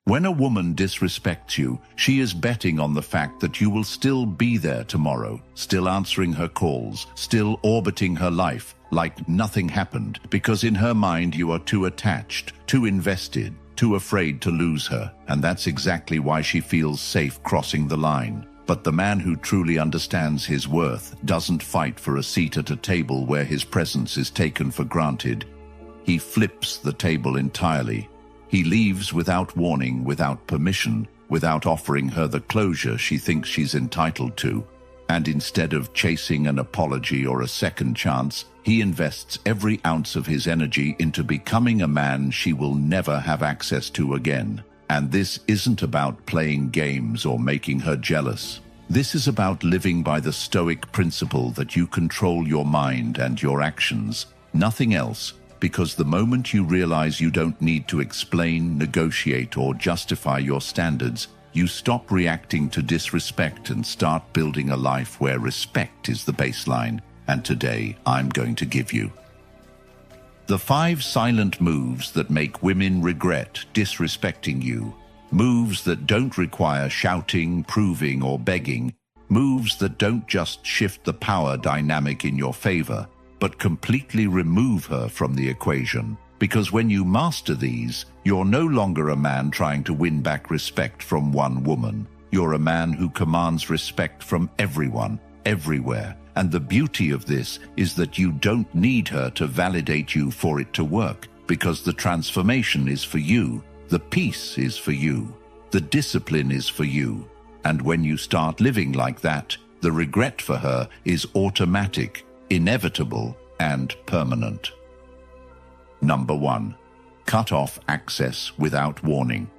When a woman disrespects you, she is betting on the fact that you will still be there tomorrow, still answering her calls, still orbiting her life like nothing happened, because in her mind you are too attached, too invested, too afraid to lose her, and that's exactly why she feels safe crossing the line. But the man who truly understands his worth doesn't fight for a seat at a table where his presence is taken for granted. He flips the table entirely. He leaves without warning, without permission, without offering her the closure she thinks she's entitled to. And instead of chasing an apology or a second chance, he invests every ounce of his energy into becoming a man she will never have access to again. And this isn't about playing games or making her jealous. This is about living by the Stoic principle that you control your mind and your actions, nothing else. Because the moment you realize you don't need to explain, negotiate, or justify your standards, you stop reacting to disrespect and start building a life where respect is the baseline. And today, I'm going to give you the 5 silent moves that make women regret disrespecting you. Moves that don't require shouting, proving, or begging. Moves that don't just shift the power dynamic in your favor, but completely remove her from the equation. Because when you master these, you're no longer a man trying to win back respect from one woman. You're a man who commands respect from everyone, everywhere. And the beauty of this is that you don't need her to validate you for it to work, because the transformation is for you, the peace is for you, the discipline is for you. And when you start living like that, the regret for her is automatic, inevitable, and permanent. Number 1. Cut off access without warning.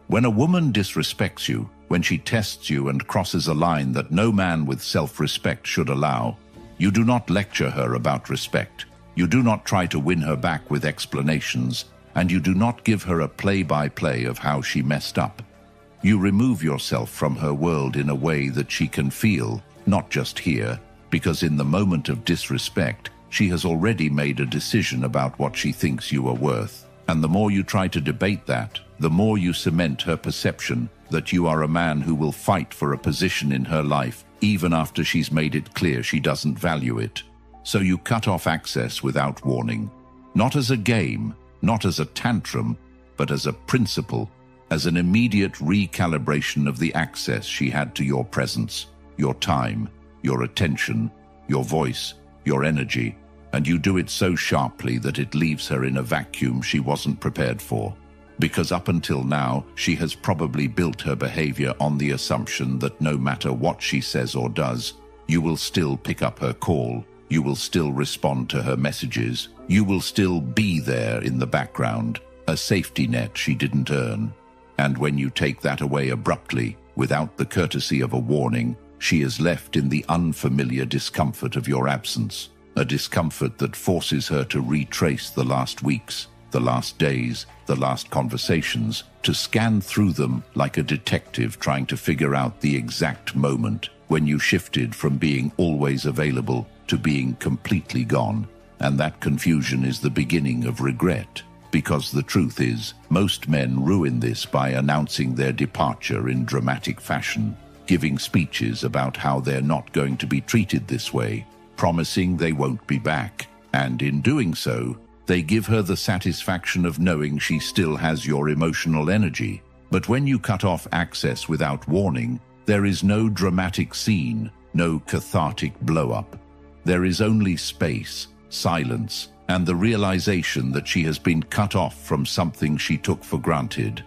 When a woman disrespects you, when she tests you and crosses a line that no man with self-respect should allow, you do not lecture her about respect. You do not try to win her back with explanations, and you do not give her a play-by-play of how she messed up. You remove yourself from her world in a way that she can feel, not just hear, because in the moment of disrespect, she has already made a decision about what she thinks you are worth. And the more you try to debate that, the more you cement her perception that you are a man who will fight for a position in her life, even after she's made it clear she doesn't value it. So you cut off access without warning. Not as a game, not as a tantrum, but as a principle, as an immediate recalibration of the access she had to your presence, your time, your attention, your voice, your energy, and you do it so sharply that it leaves her in a vacuum she wasn't prepared for. Because up until now, she has probably built her behavior on the assumption that no matter what she says or does, you will still pick up her call, you will still respond to her messages, you will still be there in the background, a safety net she didn't earn. And when you take that away abruptly, without the courtesy of a warning, she is left in the unfamiliar discomfort of your absence, a discomfort that forces her to retrace the last weeks, the last days, the last conversations, to scan through them like a detective trying to figure out the exact moment when you shifted from being always available to being completely gone. And that confusion is the beginning of regret, because the truth is, most men ruin this by announcing their departure in dramatic fashion, giving speeches about how they're not going to be treated this way, promising they won't be back, and in doing so, they give her the satisfaction of knowing she still has your emotional energy. But when you cut off access without warning, there is no dramatic scene, no cathartic blow-up. There is only space, silence, and the realization that she has been cut off from something she took for granted.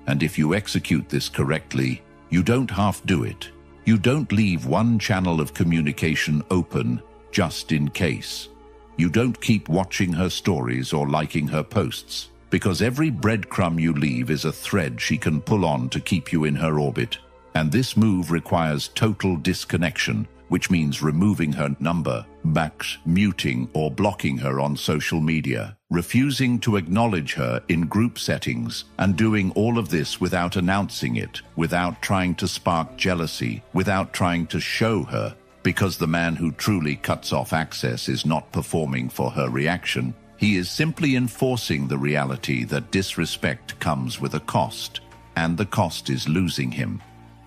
And if you execute this correctly, you don't half do it. You don't leave one channel of communication open just in case. You don't keep watching her stories or liking her posts, because every breadcrumb you leave is a thread she can pull on to keep you in her orbit. And this move requires total disconnection, which means removing her number, muting or blocking her on social media, refusing to acknowledge her in group settings, and doing all of this without announcing it, without trying to spark jealousy, without trying to show her. Because the man who truly cuts off access is not performing for her reaction. He is simply enforcing the reality that disrespect comes with a cost. and the cost is losing him.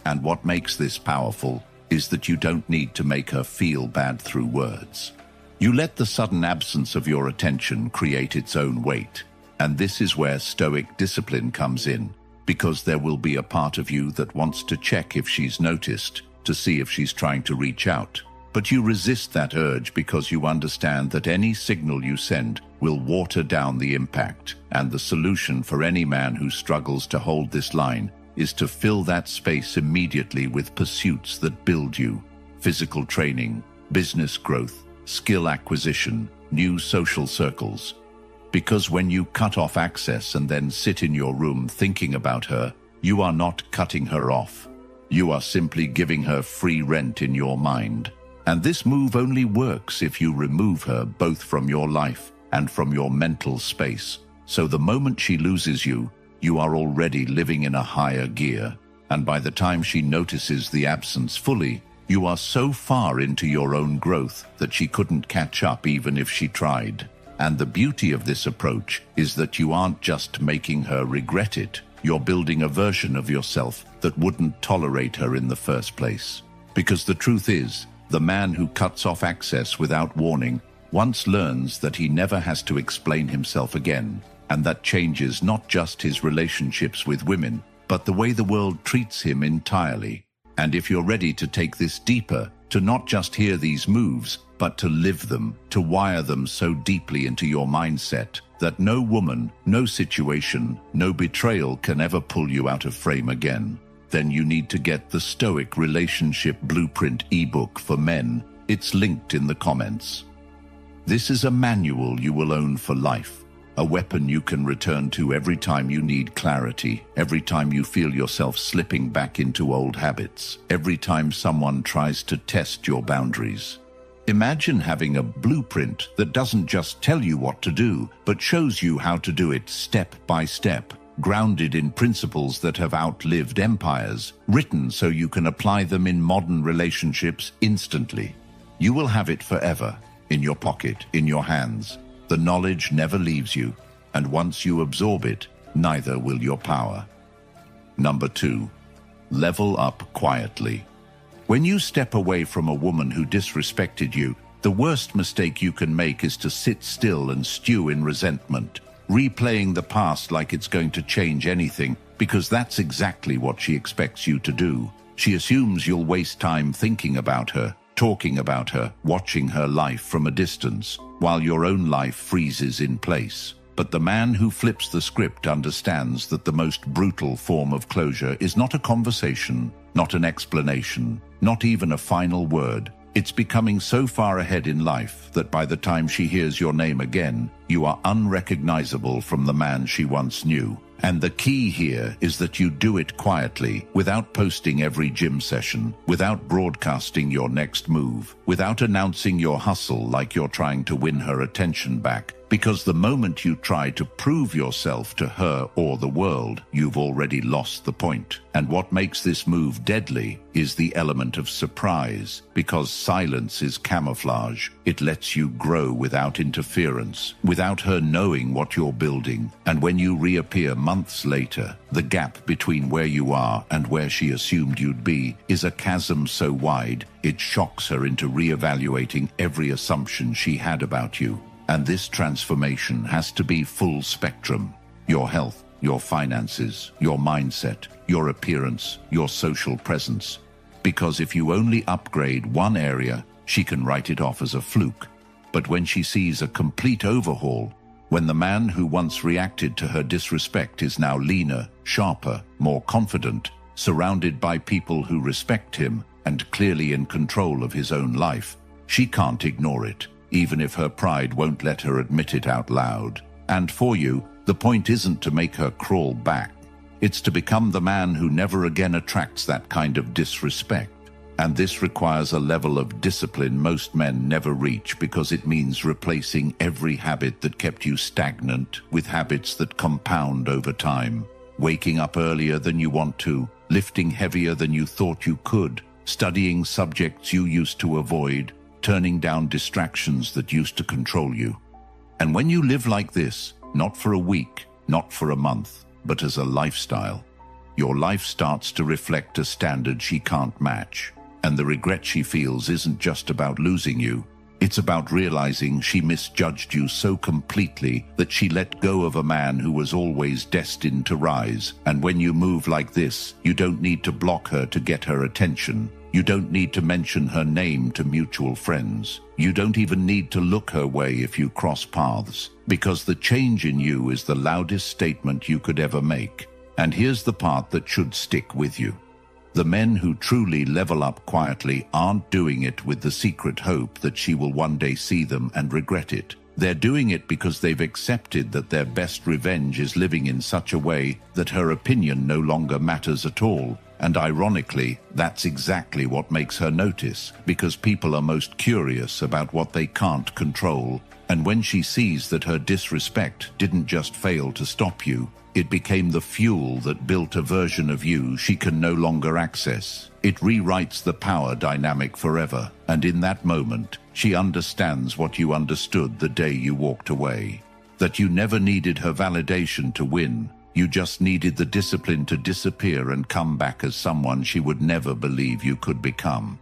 And what makes this powerful is that you don't need to make her feel bad through words. You let the sudden absence of your attention create its own weight. And this is where Stoic discipline comes in, because there will be a part of you that wants to check if she's noticed, to see if she's trying to reach out. But you resist that urge because you understand that any signal you send will water down the impact. And the solution for any man who struggles to hold this line is to fill that space immediately with pursuits that build you: physical training, business growth, skill acquisition, new social circles. Because when you cut off access and then sit in your room thinking about her, you are not cutting her off. You are simply giving her free rent in your mind. And this move only works if you remove her both from your life and from your mental space. So the moment she loses you, you are already living in a higher gear. And by the time she notices the absence fully, you are so far into your own growth that she couldn't catch up even if she tried. And the beauty of this approach is that you aren't just making her regret it, you're building a version of yourself that wouldn't tolerate her in the first place. Because the truth is, the man who cuts off access without warning once learns that he never has to explain himself again, and that changes not just his relationships with women, but the way the world treats him entirely. And if you're ready to take this deeper, to not just hear these moves, but to live them, to wire them so deeply into your mindset that no woman, no situation, no betrayal can ever pull you out of frame again, then you need to get the Stoic Relationship Blueprint ebook for men. It's linked in the comments. This is a manual you will own for life, a weapon you can return to every time you need clarity, every time you feel yourself slipping back into old habits, every time someone tries to test your boundaries. Imagine having a blueprint that doesn't just tell you what to do, but shows you how to do it step by step, grounded in principles that have outlived empires, written so you can apply them in modern relationships instantly. You will have it forever, in your pocket, in your hands. The knowledge never leaves you, and once you absorb it, neither will your power. Number 2, level up quietly. When you step away from a woman who disrespected you, the worst mistake you can make is to sit still and stew in resentment, replaying the past like it's going to change anything, because that's exactly what she expects you to do. She assumes you'll waste time thinking about her, talking about her, watching her life from a distance, while your own life freezes in place. But the man who flips the script understands that the most brutal form of closure is not a conversation, not an explanation, not even a final word. It's becoming so far ahead in life that by the time she hears your name again, you are unrecognizable from the man she once knew. And the key here is that you do it quietly, without posting every gym session, without broadcasting your next move, without announcing your hustle like you're trying to win her attention back. Because the moment you try to prove yourself to her or the world, you've already lost the point. And what makes this move deadly is the element of surprise, because silence is camouflage. It lets you grow without interference, without her knowing what you're building. And when you reappear months later, the gap between where you are and where she assumed you'd be is a chasm so wide, it shocks her into reevaluating every assumption she had about you. And this transformation has to be full spectrum. Your health, your finances, your mindset, your appearance, your social presence. Because if you only upgrade one area, she can write it off as a fluke. But when she sees a complete overhaul, when the man who once reacted to her disrespect is now leaner, sharper, more confident, surrounded by people who respect him and clearly in control of his own life, she can't ignore it, even if her pride won't let her admit it out loud. And for you, the point isn't to make her crawl back. It's to become the man who never again attracts that kind of disrespect. And this requires a level of discipline most men never reach, because it means replacing every habit that kept you stagnant with habits that compound over time. Waking up earlier than you want to, lifting heavier than you thought you could, studying subjects you used to avoid, turning down distractions that used to control you. And when you live like this, not for a week, not for a month, but as a lifestyle, your life starts to reflect a standard she can't match. And the regret she feels isn't just about losing you. It's about realizing she misjudged you so completely that she let go of a man who was always destined to rise. And when you move like this, you don't need to block her to get her attention. You don't need to mention her name to mutual friends. You don't even need to look her way if you cross paths, because the change in you is the loudest statement you could ever make. And here's the part that should stick with you. The men who truly level up quietly aren't doing it with the secret hope that she will one day see them and regret it. They're doing it because they've accepted that their best revenge is living in such a way that her opinion no longer matters at all. And ironically, that's exactly what makes her notice, because people are most curious about what they can't control. And when she sees that her disrespect didn't just fail to stop you, it became the fuel that built a version of you she can no longer access. It rewrites the power dynamic forever, and in that moment, she understands what you understood the day you walked away. That you never needed her validation to win. You just needed the discipline to disappear and come back as someone she would never believe you could become.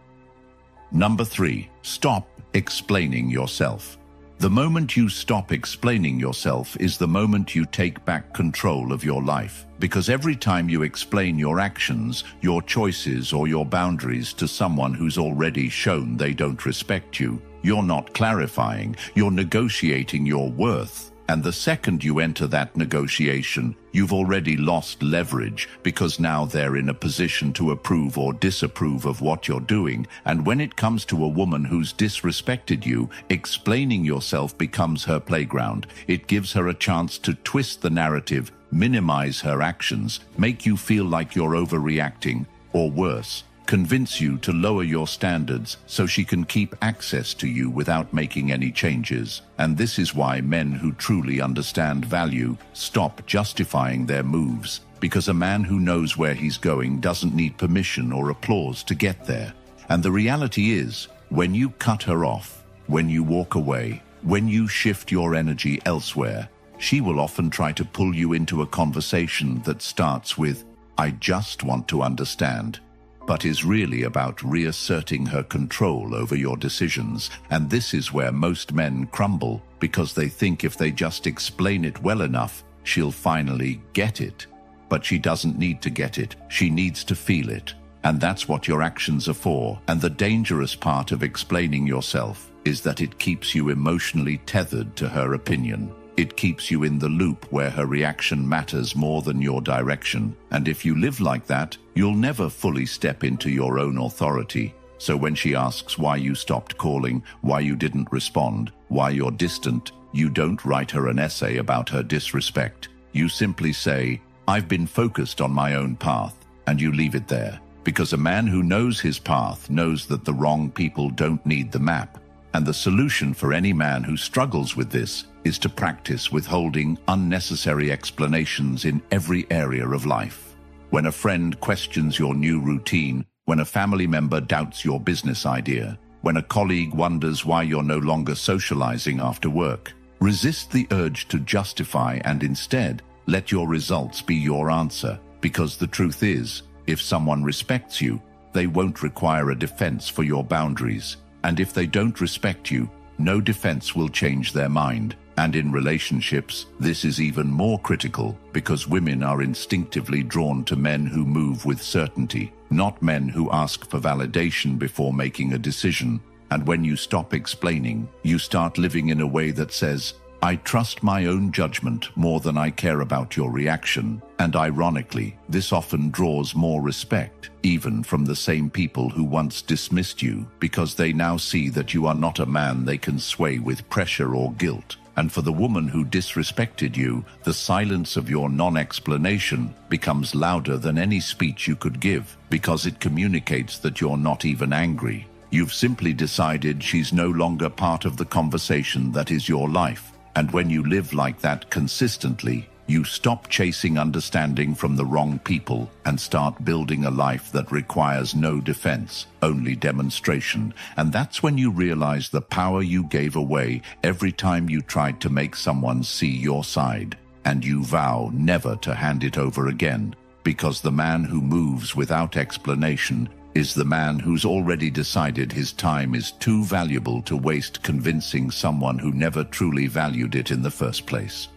Number 3, stop explaining yourself. The moment you stop explaining yourself is the moment you take back control of your life. Because every time you explain your actions, your choices, or your boundaries to someone who's already shown they don't respect you, you're not clarifying, you're negotiating your worth. And the second you enter that negotiation, you've already lost leverage, because now they're in a position to approve or disapprove of what you're doing. And when it comes to a woman who's disrespected you, explaining yourself becomes her playground. It gives her a chance to twist the narrative, minimize her actions, make you feel like you're overreacting, or worse, convince you to lower your standards so she can keep access to you without making any changes. And this is why men who truly understand value stop justifying their moves, because a man who knows where he's going doesn't need permission or applause to get there. And the reality is, when you cut her off, when you walk away, when you shift your energy elsewhere, she will often try to pull you into a conversation that starts with, "I just want to understand," but is really about reasserting her control over your decisions. And this is where most men crumble, because they think if they just explain it well enough, she'll finally get it. But she doesn't need to get it, she needs to feel it. And that's what your actions are for. And the dangerous part of explaining yourself is that it keeps you emotionally tethered to her opinion. It keeps you in the loop where her reaction matters more than your direction. And if you live like that, you'll never fully step into your own authority. So when she asks why you stopped calling, why you didn't respond, why you're distant, you don't write her an essay about her disrespect. You simply say, "I've been focused on my own path," and you leave it there. Because a man who knows his path knows that the wrong people don't need the map. And the solution for any man who struggles with this is to practice withholding unnecessary explanations in every area of life. When a friend questions your new routine, when a family member doubts your business idea, when a colleague wonders why you're no longer socializing after work, resist the urge to justify and instead let your results be your answer. Because the truth is, if someone respects you, they won't require a defense for your boundaries. And if they don't respect you, no defense will change their mind. And in relationships, this is even more critical, because women are instinctively drawn to men who move with certainty, not men who ask for validation before making a decision. And when you stop explaining, you start living in a way that says, "I trust my own judgment more than I care about your reaction." And ironically, this often draws more respect, even from the same people who once dismissed you, because they now see that you are not a man they can sway with pressure or guilt. And for the woman who disrespected you, the silence of your non-explanation becomes louder than any speech you could give, because it communicates that you're not even angry. You've simply decided she's no longer part of the conversation that is your life. And when you live like that consistently, you stop chasing understanding from the wrong people and start building a life that requires no defense, only demonstration. And that's when you realize the power you gave away every time you tried to make someone see your side. And you vow never to hand it over again. because the man who moves without explanation is the man who's already decided his time is too valuable to waste convincing someone who never truly valued it in the first place.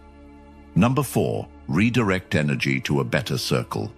Number 4, redirect energy to a better circle.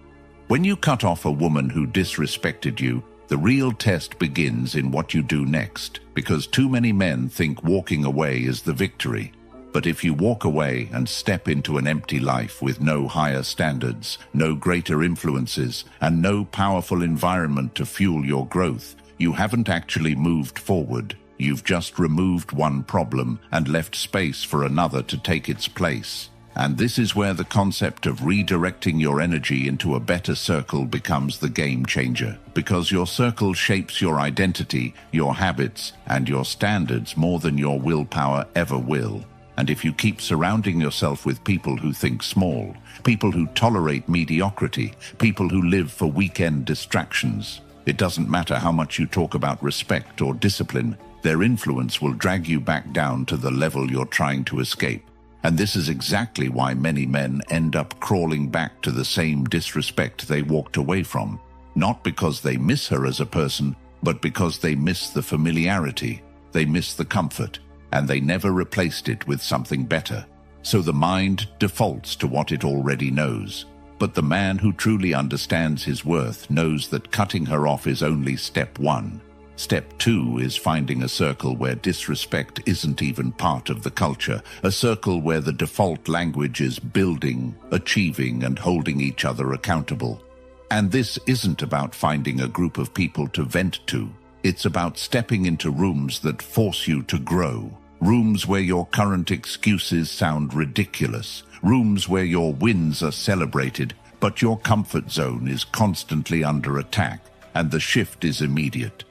When you cut off a woman who disrespected you, the real test begins in what you do next, because too many men think walking away is the victory. But if you walk away and step into an empty life with no higher standards, no greater influences, and no powerful environment to fuel your growth, you haven't actually moved forward. You've just removed one problem and left space for another to take its place. And this is where the concept of redirecting your energy into a better circle becomes the game changer, because your circle shapes your identity, your habits, and your standards more than your willpower ever will. And if you keep surrounding yourself with people who think small, people who tolerate mediocrity, people who live for weekend distractions, it doesn't matter how much you talk about respect or discipline, their influence will drag you back down to the level you're trying to escape. And this is exactly why many men end up crawling back to the same disrespect they walked away from. Not because they miss her as a person, but because they miss the familiarity, they miss the comfort, and they never replaced it with something better. So the mind defaults to what it already knows. But the man who truly understands his worth knows that cutting her off is only step 1. Step 2 is finding a circle where disrespect isn't even part of the culture, a circle where the default language is building, achieving, and holding each other accountable. And this isn't about finding a group of people to vent to. It's about stepping into rooms that force you to grow, rooms where your current excuses sound ridiculous, rooms where your wins are celebrated, but your comfort zone is constantly under attack, and the shift is immediate.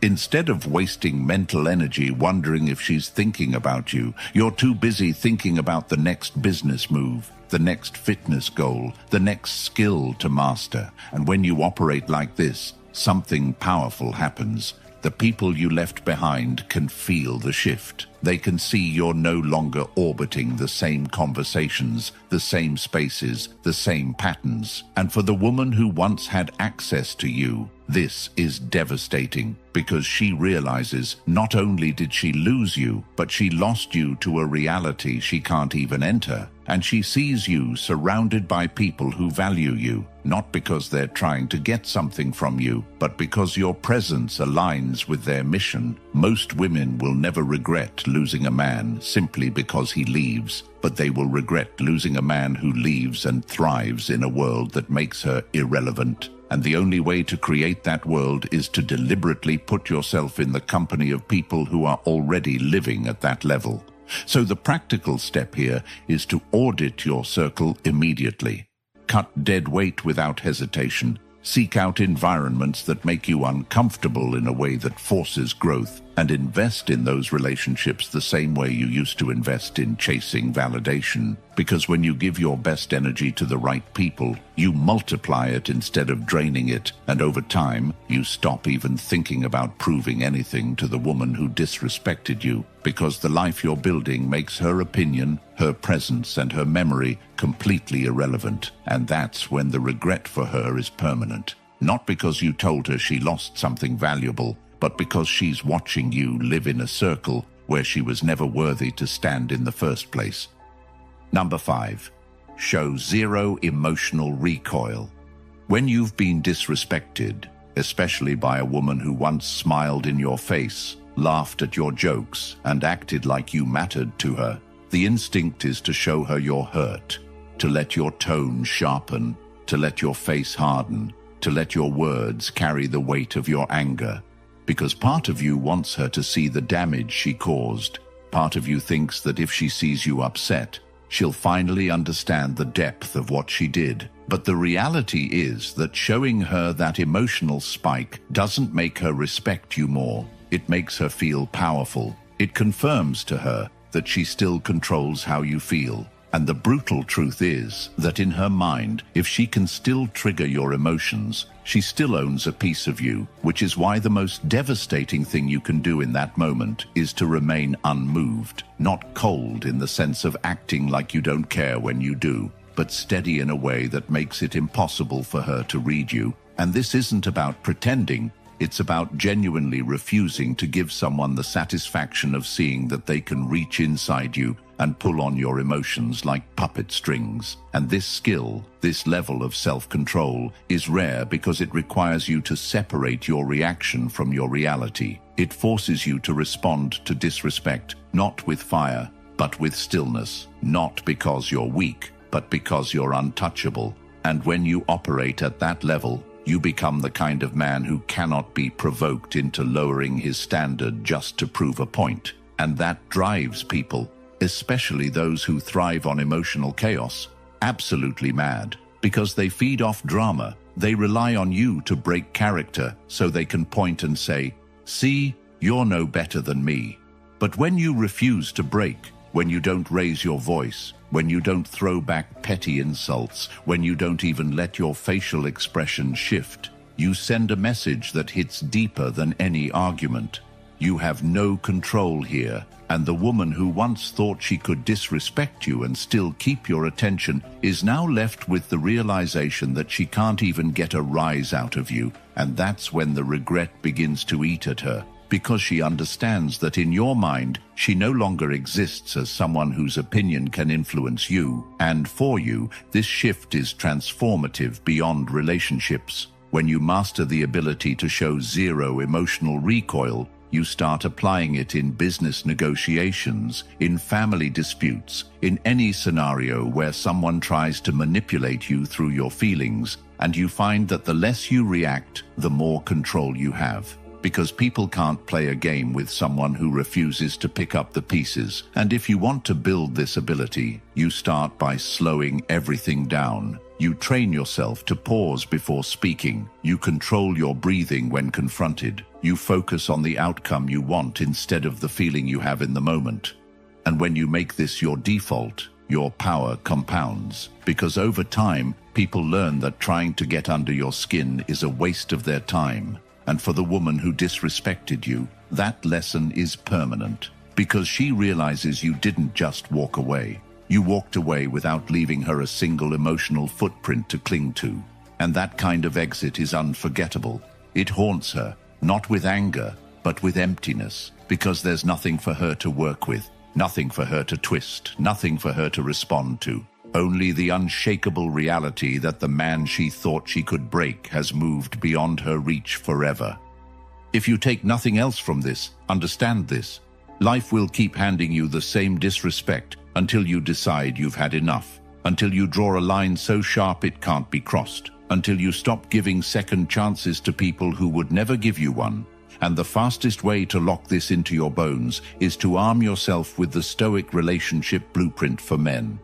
Instead of wasting mental energy wondering if she's thinking about you, you're too busy thinking about the next business move, the next fitness goal, the next skill to master. And when you operate like this, something powerful happens. The people you left behind can feel the shift. They can see you're no longer orbiting the same conversations, the same spaces, the same patterns. And for the woman who once had access to you, this is devastating, because she realizes not only did she lose you, but she lost you to a reality she can't even enter. And she sees you surrounded by people who value you, not because they're trying to get something from you, but because your presence aligns with their mission. Most women will never regret losing a man simply because he leaves, but they will regret losing a man who leaves and thrives in a world that makes her irrelevant. And the only way to create that world is to deliberately put yourself in the company of people who are already living at that level. So the practical step here is to audit your circle immediately. Cut dead weight without hesitation. Seek out environments that make you uncomfortable in a way that forces growth, and invest in those relationships the same way you used to invest in chasing validation. Because when you give your best energy to the right people, you multiply it instead of draining it, and over time, you stop even thinking about proving anything to the woman who disrespected you, because the life you're building makes her opinion, her presence, and her memory completely irrelevant, and that's when the regret for her is permanent. Not because you told her she lost something valuable, but because she's watching you live in a circle where she was never worthy to stand in the first place. Number 5. Show zero emotional recoil. When you've been disrespected, especially by a woman who once smiled in your face, laughed at your jokes, and acted like you mattered to her, the instinct is to show her you're hurt, to let your tone sharpen, to let your face harden, to let your words carry the weight of your anger. Because part of you wants her to see the damage she caused. Part of you thinks that if she sees you upset, she'll finally understand the depth of what she did. But the reality is that showing her that emotional spike doesn't make her respect you more. It makes her feel powerful. It confirms to her that she still controls how you feel. And the brutal truth is that in her mind, if she can still trigger your emotions, she still owns a piece of you, which is why the most devastating thing you can do in that moment is to remain unmoved, not cold in the sense of acting like you don't care when you do, but steady in a way that makes it impossible for her to read you. And this isn't about pretending, it's about genuinely refusing to give someone the satisfaction of seeing that they can reach inside you and pull on your emotions like puppet strings. And this skill, this level of self-control, is rare because it requires you to separate your reaction from your reality. It forces you to respond to disrespect, not with fire, but with stillness, not because you're weak, but because you're untouchable. And when you operate at that level, you become the kind of man who cannot be provoked into lowering his standard just to prove a point. And that drives people, especially those who thrive on emotional chaos, absolutely mad. Because they feed off drama, they rely on you to break character so they can point and say, "See, you're no better than me." But when you refuse to break, when you don't raise your voice, when you don't throw back petty insults, when you don't even let your facial expression shift, you send a message that hits deeper than any argument. You have no control here, and the woman who once thought she could disrespect you and still keep your attention is now left with the realization that she can't even get a rise out of you, and that's when the regret begins to eat at her. Because she understands that in your mind, she no longer exists as someone whose opinion can influence you. And for you, this shift is transformative beyond relationships. When you master the ability to show zero emotional recoil, you start applying it in business negotiations, in family disputes, in any scenario where someone tries to manipulate you through your feelings, and you find that the less you react, the more control you have. Because people can't play a game with someone who refuses to pick up the pieces. And if you want to build this ability, you start by slowing everything down. You train yourself to pause before speaking. You control your breathing when confronted. You focus on the outcome you want instead of the feeling you have in the moment. And when you make this your default, your power compounds. Because over time, people learn that trying to get under your skin is a waste of their time. And for the woman who disrespected you, that lesson is permanent. Because she realizes you didn't just walk away. You walked away without leaving her a single emotional footprint to cling to. And that kind of exit is unforgettable. It haunts her, not with anger, but with emptiness. Because there's nothing for her to work with, nothing for her to twist, nothing for her to respond to. Only the unshakable reality that the man she thought she could break has moved beyond her reach forever. If you take nothing else from this, understand this. Life will keep handing you the same disrespect until you decide you've had enough, until you draw a line so sharp it can't be crossed, until you stop giving second chances to people who would never give you one. And the fastest way to lock this into your bones is to arm yourself with the Stoic relationship blueprint for men.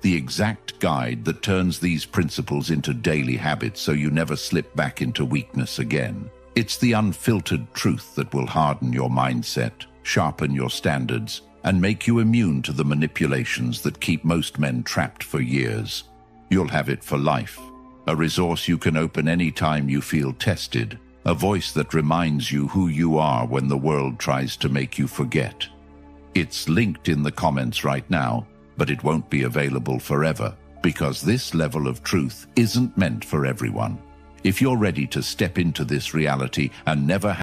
The exact guide that turns these principles into daily habits so you never slip back into weakness again. It's the unfiltered truth that will harden your mindset, sharpen your standards, and make you immune to the manipulations that keep most men trapped for years. You'll have it for life. A resource you can open any time you feel tested. A voice that reminds you who you are when the world tries to make you forget. It's linked in the comments right now, but it won't be available forever, because this level of truth isn't meant for everyone. If you're ready to step into this reality and never